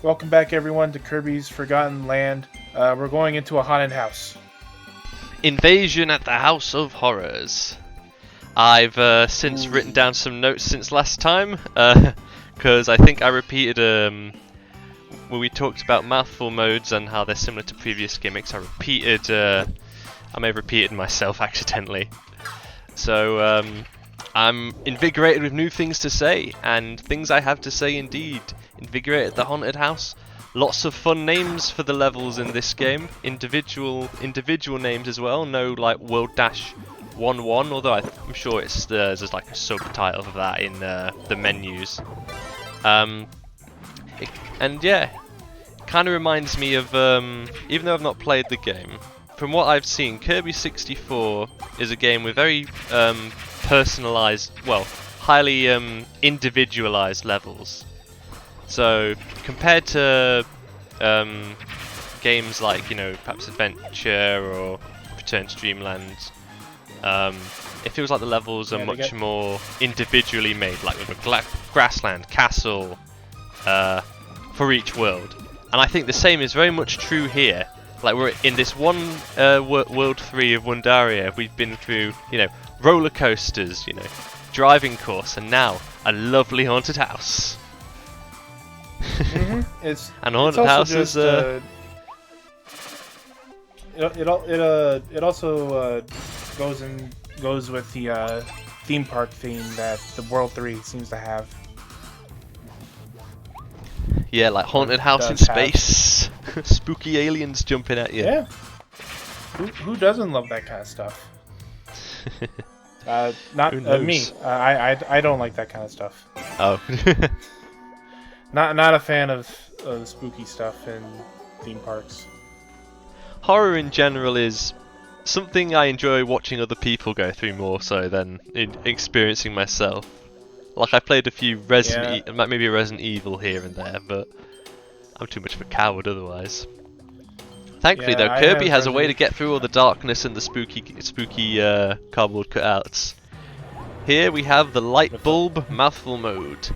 Welcome back, everyone, to Kirby's Forgotten Land. We're going into a haunted house. Invasion at the House of Horrors. I've since written down some notes since last time, because I think I repeated when we talked about mouthful modes and how they're similar to previous gimmicks. I may have repeated myself accidentally. So I'm invigorated with new things to say, and things I have to say indeed. Invigorated the haunted house. Lots of fun names for the levels in this game. Individual names as well. No like World Dash 1-1, although I'm sure there's like a subtitle of that in the menus. And yeah, kind of reminds me of even though I've not played the game, from what I've seen, Kirby 64 is a game with very personalized, well, highly individualized levels. So compared to games like, you know, perhaps Adventure or Return to Dreamland, it feels like the levels are much more individually made, like with a grassland, castle, for each world. And I think the same is very much true here. Like, we're in this one World 3 of Wundaria, we've been through, you know, roller coasters, you know, driving course, and now a lovely haunted house. It's and haunted house just, is it also goes with the theme park theme that the World 3 seems to have. Yeah, like haunted house in space. Spooky aliens jumping at you. Yeah. Who doesn't love that kind of stuff? Not me. I don't like that kind of stuff. Oh. Not a fan of the spooky stuff in theme parks. Horror in general is something I enjoy watching other people go through more so than experiencing myself. Like, I played a few maybe a Resident Evil here and there, but I'm too much of a coward otherwise. Thankfully though, Kirby has a way to get through all the darkness and the spooky cardboard cutouts. Here we have the light bulb mouthful mode.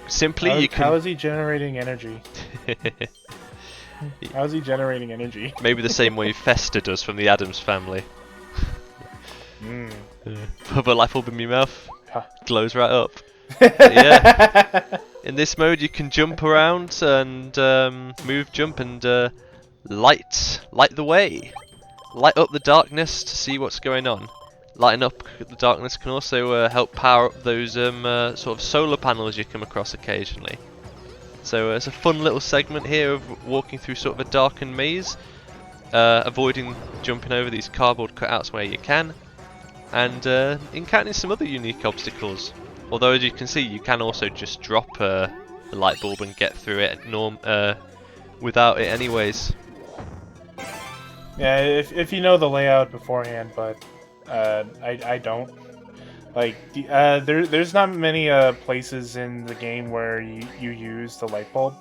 Simply, you can. How is he generating energy? How is he generating energy? Maybe the same way Fester does from the Addams Family. Put a light bulb in your mouth, glows right up. Yeah. In this mode, you can jump around and move, jump, and light the way. Light up the darkness to see what's going on. Lighting up the darkness can also help power up those sort of solar panels you come across occasionally. So it's a fun little segment here of walking through sort of a darkened maze, avoiding jumping over these cardboard cutouts where you can, and encountering some other unique obstacles. Although, as you can see, you can also just drop the light bulb and get through it without it anyways. Yeah, if you know the layout beforehand, but I don't. Like, there's not many places in the game where you use the light bulb.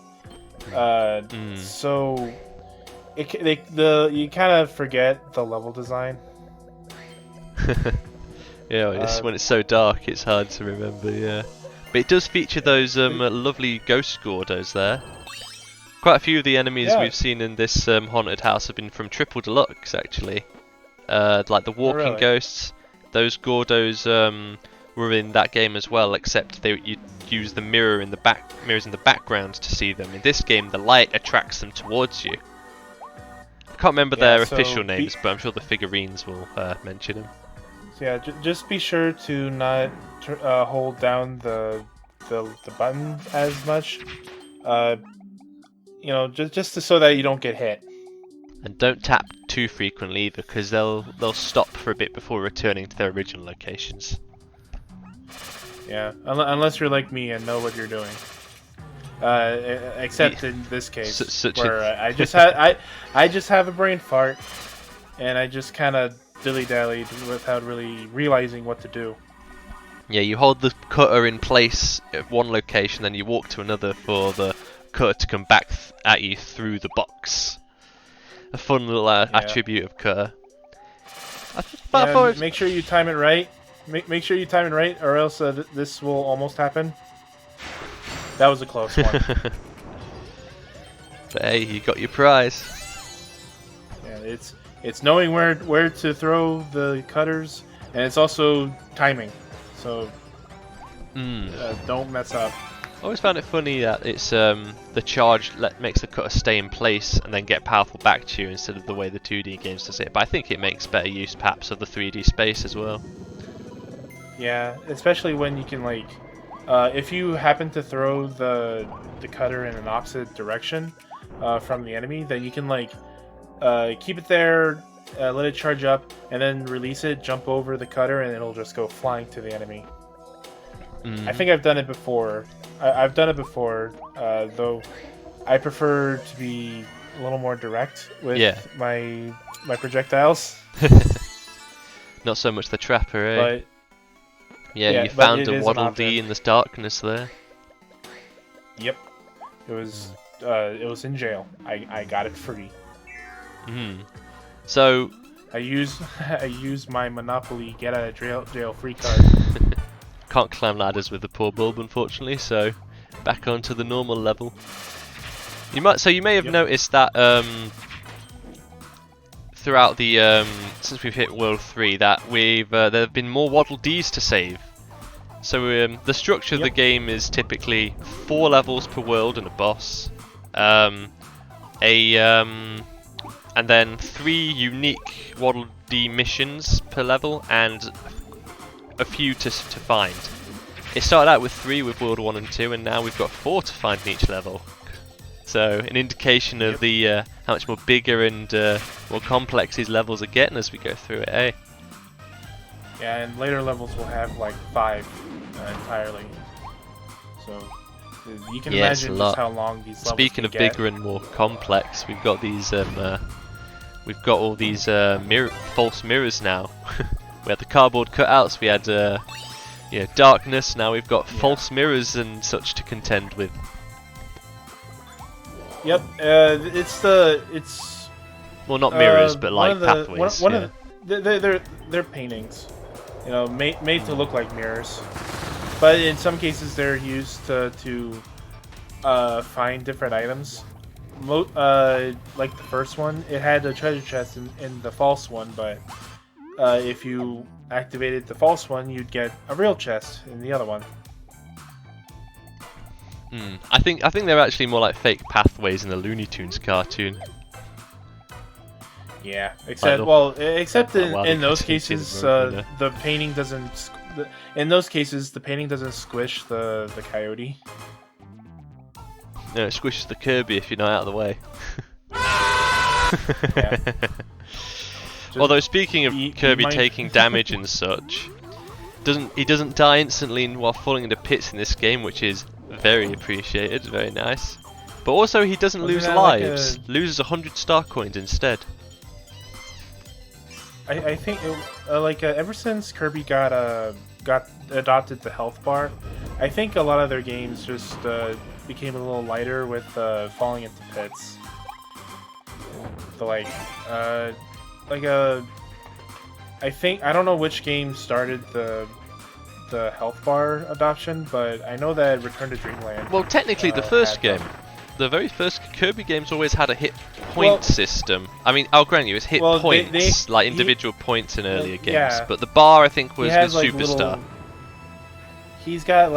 So you kind of forget the level design. Yeah, when it's so dark, it's hard to remember. Yeah, but it does feature those lovely ghost Gordos there. Quite a few of the enemies we've seen in this haunted house have been from Triple Deluxe, actually. Like the walking ghosts, those Gordos were in that game as well, except you use the mirrors in the background to see them. In this game, the light attracts them towards you. I can't remember their official names, but I'm sure the figurines will mention them. So yeah, just be sure to not hold down the button as much. You know, just so that you don't get hit. And don't tap too frequently because they'll stop for a bit before returning to their original locations. Yeah, unless you're like me and know what you're doing. Except in this case, where I just have a brain fart, and I just kind of dilly-dallied without really realizing what to do. Yeah, you hold the cutter in place at one location, then you walk to another for the cutter to come back at you through the box. A fun little attribute of cutter. Make sure you time it right. Make sure you time it right, or else this will almost happen. That was a close one. But hey, you got your prize. Yeah, it's knowing where to throw the cutters, and it's also timing. So don't mess up. I always found it funny that it's the charge makes the cutter stay in place and then get powerful back to you instead of the way the 2D games does it. But I think it makes better use perhaps of the 3D space as well. Yeah, especially when you can like, if you happen to throw the cutter in an opposite direction from the enemy, then you can like keep it there, let it charge up, and then release it, jump over the cutter, and it'll just go flying to the enemy. I think I've done it before. I've done it before, though I prefer to be a little more direct with my projectiles. Not so much the trapper, eh? But yeah, you found a Waddle Dee in the darkness there. Yep, it was in jail. I got it free. So I use my Monopoly get out of jail free card. Can't climb ladders with the poor bulb, unfortunately. So back onto the normal level. You may have noticed that throughout the since we've hit World 3 that there have been more Waddle Dees to save. So the structure of the game is typically 4 levels per world and a boss, and then 3 unique Waddle Dee missions per level and a few to find. It started out with 3 with World 1 and 2, and now we've got 4 to find in each level. So an indication of the how much more bigger and more complex these levels are getting as we go through it, eh? Yeah, and later levels will have like 5 entirely. So you can imagine just how long these levels Speaking of bigger and more complex, we've got these all these false mirrors now. We had the cardboard cutouts, we had darkness, now we've got false mirrors and such to contend with. Yep, it's well, not mirrors, but like pathways. They're paintings, made to look like mirrors, but in some cases they're used to find different items. Like the first one, it had a treasure chest in the false one, but if you activated the false one, you'd get a real chest in the other one. I think they're actually more like fake pathways in the Looney Tunes cartoon. Yeah, except in those cases, the painting doesn't. In those cases, the painting doesn't squish the coyote. No, it squishes the Kirby if you're not out of the way. Although speaking of Kirby taking damage and such, he doesn't die instantly while falling into pits in this game, which is very appreciated, very nice. But also he doesn't lose lives, loses 100 star coins instead. I think ever since Kirby got adopted the health bar, I think a lot of their games just became a little lighter with falling into pits. So I don't know which game started the health bar adoption, but I know that Return to Dreamland. Well, technically, the first game, the very first Kirby games always had a hit point system. I mean, I'll grant you, it's hit points, like individual points in earlier games. But the bar, I think, was with Superstar. He's got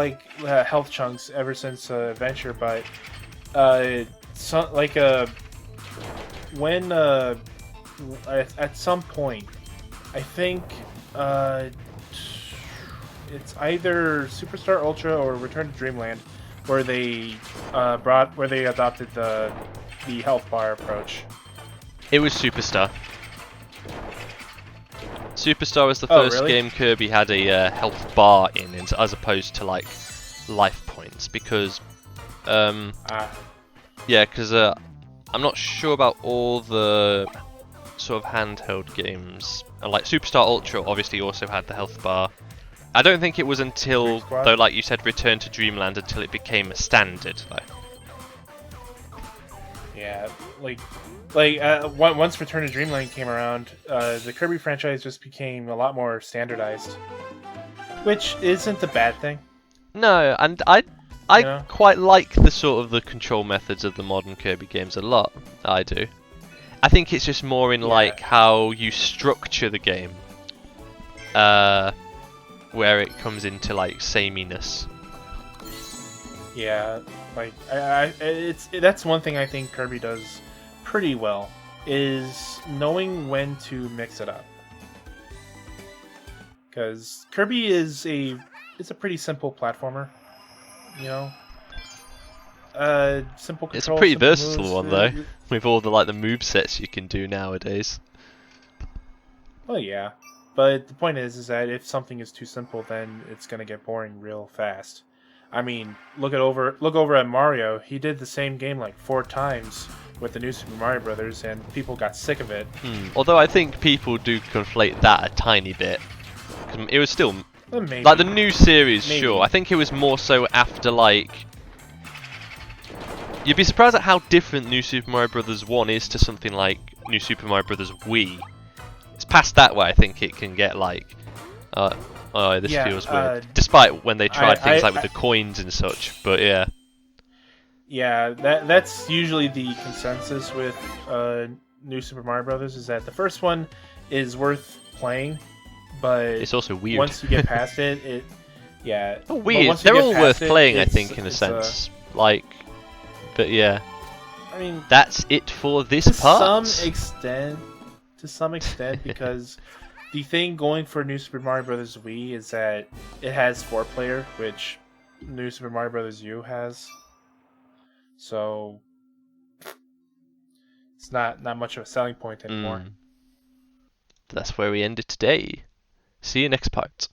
health chunks ever since Adventure, but when at some point, I think it's either Superstar Ultra or Return to Dreamland, where they adopted the health bar approach. It was Superstar. Superstar was the first game Kirby had a health bar in, as opposed to like life points, because I'm not sure about all the sort of handheld games. Like Superstar Ultra obviously also had the health bar. I don't think it was until, though, like you said, Return to Dreamland, until it became a standard. Yeah, once Return to Dreamland came around, the Kirby franchise just became a lot more standardized, which isn't a bad thing. No, and I I You know? quite like the sort of the control methods of the modern Kirby games a lot. I do. I think it's just more in like how you structure the game, where it comes into like sameness. Yeah, like that's one thing I think Kirby does pretty well is knowing when to mix it up. Because Kirby is a pretty simple platformer, you know. Simple control. It's a pretty simple versatile moves, one though, with all the like the move sets you can do nowadays. Well, yeah, but the point is that if something is too simple, then it's gonna get boring real fast. I mean, look over at Mario. He did the same game like 4 times with the new Super Mario Brothers, and people got sick of it. Although I think people do conflate that a tiny bit. 'Cause it was still Maybe. like the new series, Maybe. sure. I think it was more so after like. You'd be surprised at how different New Super Mario Bros. 1 is to something like New Super Mario Bros. Wii. It's past that where I think it can get like, this feels weird. Despite when they tried things like with the coins and such, but yeah. Yeah, that's usually the consensus with New Super Mario Brothers is that the first one is worth playing, but it's also weird. Once you get past it, yeah. Weird. They're all worth playing, I think, in a sense. Like, but yeah. I mean, that's it for this part. To some extent, because the thing going for New Super Mario Bros. Wii is that it has 4-player, which New Super Mario Bros. U has. So it's not much of a selling point anymore. That's where we end it today. See you next part.